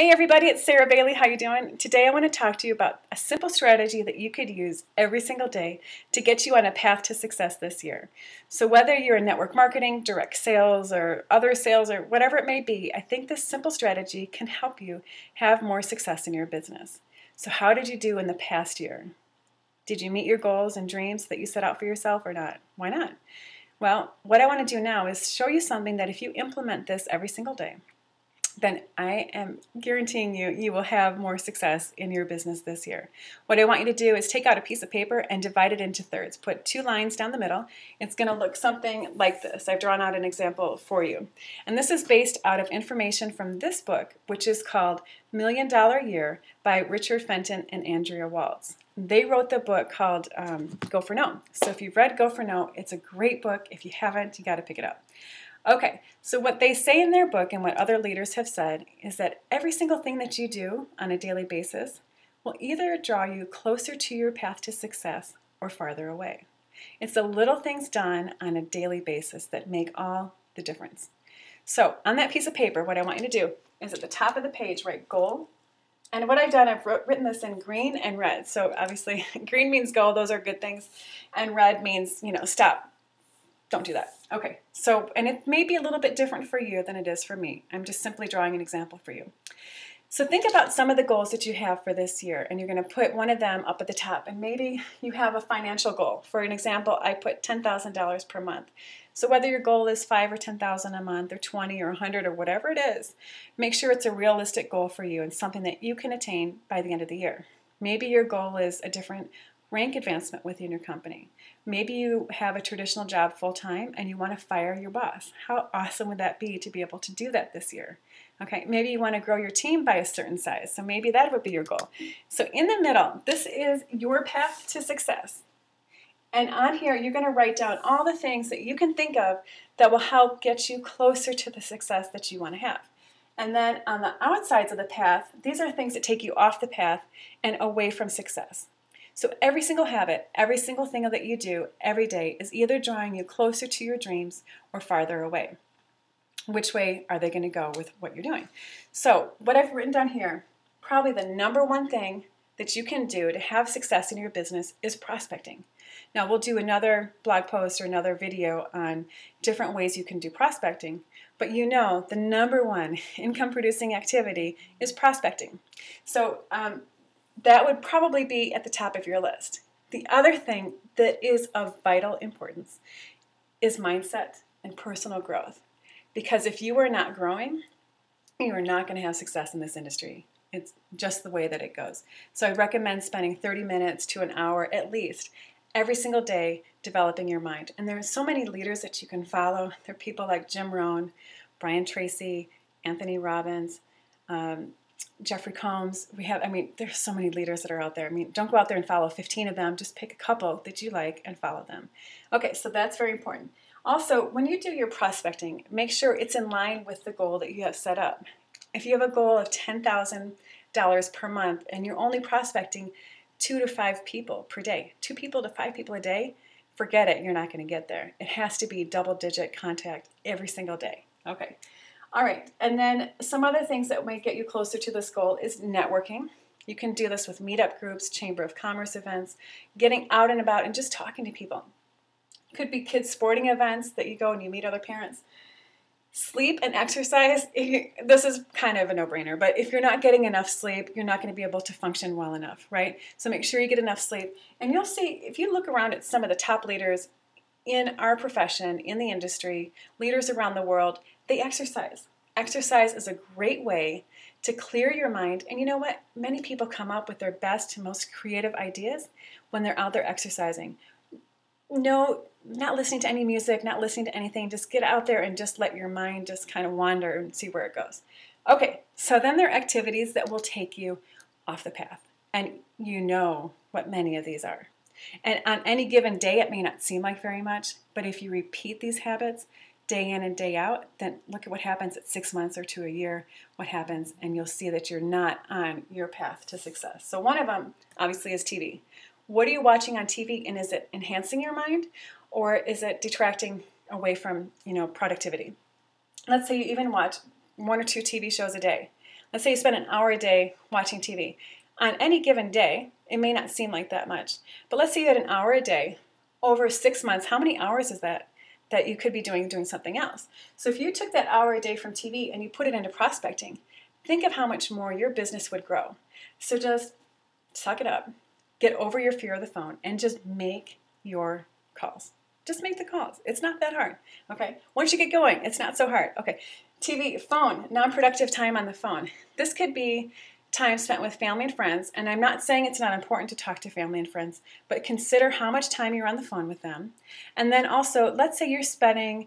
Hey everybody, it's Sarah Bailey. How you doing? Today I want to talk to you about a simple strategy that you could use every single day to get you on a path to success this year. So whether you're in network marketing, direct sales, or other sales, or whatever it may be, I think this simple strategy can help you have more success in your business. So how did you do in the past year? Did you meet your goals and dreams that you set out for yourself or not? Why not? Well, what I want to do now is show you something that if you implement this every single day, then I am guaranteeing you will have more success in your business this year. What I want you to do is take out a piece of paper and divide it into thirds. Put 2 lines down the middle. It's going to look something like this. I've drawn out an example for you. And this is based out of information from this book, which is called $1 Million Year by Richard Fenton and Andrea Waltz. They wrote the book called Go for No. So if you've read Go for No, it's a great book. If you haven't, you got to pick it up. Okay, so what they say in their book and what other leaders have said is that every single thing that you do on a daily basis will either draw you closer to your path to success or farther away. It's the little things done on a daily basis that make all the difference. So on that piece of paper, what I want you to do is at the top of the page write goal. And what I've done, I've written this in green and red. So obviously green means go, those are good things. And red means, stop. Don't do that. Okay, so, and it may be a little bit different for you than it is for me. I'm just simply drawing an example for you. So think about some of the goals that you have for this year, and you're going to put one of them up at the top, and maybe you have a financial goal. For an example, I put $10,000 per month. So whether your goal is $5,000 or $10,000 a month, or 20 or 100 or whatever it is, make sure it's a realistic goal for you and something that you can attain by the end of the year. Maybe your goal is a different rank advancement within your company. Maybe you have a traditional job full-time and you want to fire your boss. How awesome would that be to be able to do that this year? Okay, maybe you want to grow your team by a certain size, so maybe that would be your goal. So in the middle, this is your path to success. And on here, you're going to write down all the things that you can think of that will help get you closer to the success that you want to have. And then on the outsides of the path, these are things that take you off the path and away from success. So every single habit, every single thing that you do every day is either drawing you closer to your dreams or farther away. Which way are they going to go with what you're doing? So what I've written down here, probably the number one thing that you can do to have success in your business is prospecting. Now we'll do another blog post or another video on different ways you can do prospecting, but the number one income producing activity is prospecting. So that would probably be at the top of your list. The other thing that is of vital importance is mindset and personal growth. Because if you are not growing, you are not going to have success in this industry. It's just the way that it goes. So I recommend spending 30 minutes to an hour at least every single day developing your mind. And there are so many leaders that you can follow. There are people like Jim Rohn, Brian Tracy, Anthony Robbins, Jeffery Combs. There's so many leaders that are out there. Don't go out there and follow 15 of them. Just pick a couple that you like and follow them. Okay, so that's very important. Also, when you do your prospecting, make sure it's in line with the goal that you have set up. If you have a goal of $10,000 per month and you're only prospecting 2 to 5 people per day, 2 people to 5 people a day, forget it, you're not going to get there. It has to be double-digit contact every single day. Okay. All right, and then some other things that might get you closer to this goal is networking. You can do this with meetup groups, Chamber of Commerce events, getting out and about and just talking to people. It could be kids' sporting events that you go and you meet other parents. Sleep and exercise, this is kind of a no-brainer, but if you're not getting enough sleep, you're not going to be able to function well enough, right? So make sure you get enough sleep. And you'll see, if you look around at some of the top leaders in our profession, in the industry, leaders around the world, they exercise. Exercise is a great way to clear your mind. And you know what? Many people come up with their best, most creative ideas when they're out there exercising. No, not listening to any music, not listening to anything. Just get out there and just let your mind just kind of wander and see where it goes. Okay, so then there are activities that will take you off the path. And you know what many of these are. And on any given day, it may not seem like very much, but if you repeat these habits day in and day out, then look at what happens at 6 months or to a year, what happens, and you'll see that you're not on your path to success. So one of them, obviously, is TV. What are you watching on TV, and is it enhancing your mind, or is it detracting away from, productivity? Let's say you even watch 1 or 2 TV shows a day. Let's say you spend an hour a day watching TV. On any given day, it may not seem like that much, but let's say you had an hour a day over 6 months. How many hours is that you could be doing something else? So if you took that hour a day from TV and you put it into prospecting, think of how much more your business would grow. So just suck it up, get over your fear of the phone, and just make your calls. Just make the calls. It's not that hard, okay? Once you get going, it's not so hard. Okay, TV, phone, non-productive time on the phone. This could be time spent with family and friends, and I'm not saying it's not important to talk to family and friends, but consider how much time you're on the phone with them. And then also, let's say you're setting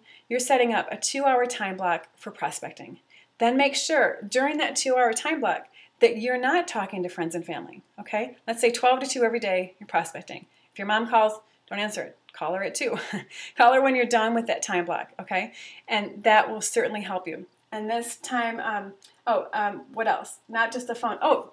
up a 2-hour time block for prospecting. Then make sure during that 2-hour time block that you're not talking to friends and family, okay? Let's say 12 to 2 every day, you're prospecting. If your mom calls, don't answer it. Call her at 2. Call her when you're done with that time block, okay? And that will certainly help you. And this time, what else? Not just the phone. Oh,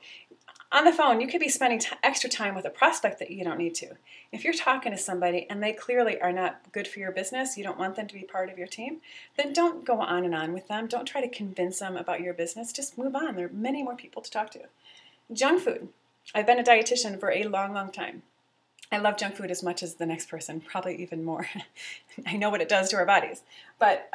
on the phone, you could be spending extra time with a prospect that you don't need to. If you're talking to somebody and they clearly are not good for your business, you don't want them to be part of your team, then don't go on and on with them. Don't try to convince them about your business. Just move on. There are many more people to talk to. Junk food. I've been a dietitian for a long, long time. I love junk food as much as the next person, probably even more. I know what it does to our bodies. But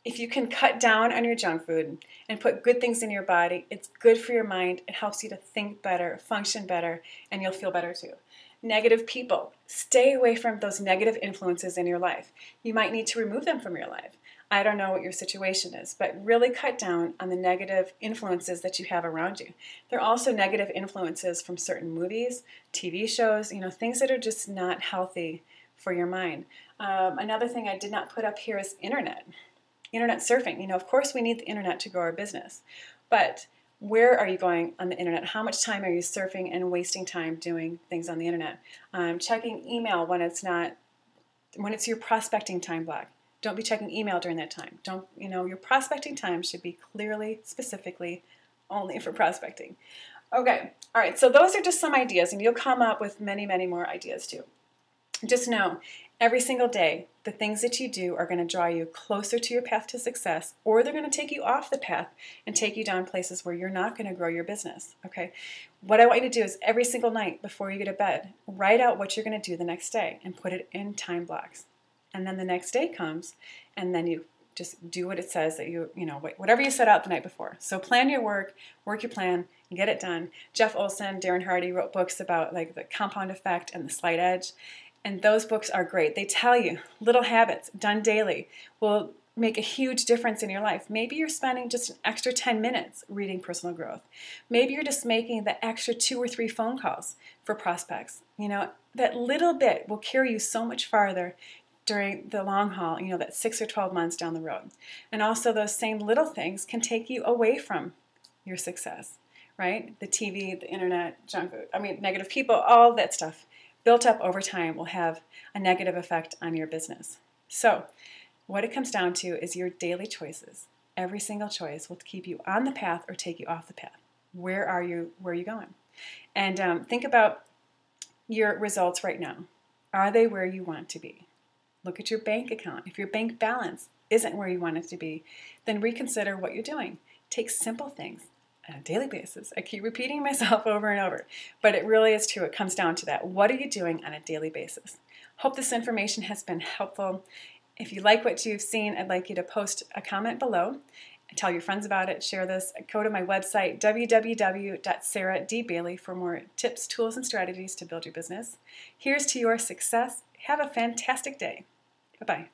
if you can cut down on your junk food and put good things in your body, it's good for your mind. It helps you to think better, function better, and you'll feel better too. Negative people. Stay away from those negative influences in your life. You might need to remove them from your life. I don't know what your situation is, but really cut down on the negative influences that you have around you. There are also negative influences from certain movies, TV shows, things that are just not healthy for your mind. Another thing I did not put up here is internet surfing. Of course we need the internet to grow our business, but where are you going on the internet? How much time are you surfing and wasting time doing things on the internet? Checking email when it's your prospecting time block. Don't be checking email during that time. Your prospecting time should be clearly, specifically, only for prospecting. Okay, all right, so those are just some ideas, and you'll come up with many, many more ideas too. Just know, every single day, the things that you do are going to draw you closer to your path to success, or they're going to take you off the path and take you down places where you're not going to grow your business, okay? What I want you to do is every single night before you go to bed, write out what you're going to do the next day and put it in time blocks. And then the next day comes, and then you just do what it says that whatever you set out the night before. So plan your work your plan, and get it done. Jeff Olson, Darren Hardy wrote books about the compound effect and the slight edge. And those books are great. They tell you little habits done daily will make a huge difference in your life. Maybe you're spending just an extra 10 minutes reading personal growth. Maybe you're just making the extra 2 or 3 phone calls for prospects. That little bit will carry you so much farther during the long haul, that 6 or 12 months down the road. And also those same little things can take you away from your success, right? The TV, the internet, junk food, negative people, all that stuff built up over time will have a negative effect on your business. So what it comes down to is your daily choices. Every single choice will keep you on the path or take you off the path. Where are you going? And think about your results right now. Are they where you want to be? Look at your bank account. If your bank balance isn't where you want it to be, then reconsider what you're doing. Take simple things on a daily basis. I keep repeating myself over and over, but it really is true. It comes down to that. What are you doing on a daily basis? Hope this information has been helpful. If you like what you've seen, I'd like you to post a comment below. Tell your friends about it. Share this. Go to my website, www.sarahdbailey, for more tips, tools, and strategies to build your business. Here's to your success. Have a fantastic day. Bye-bye.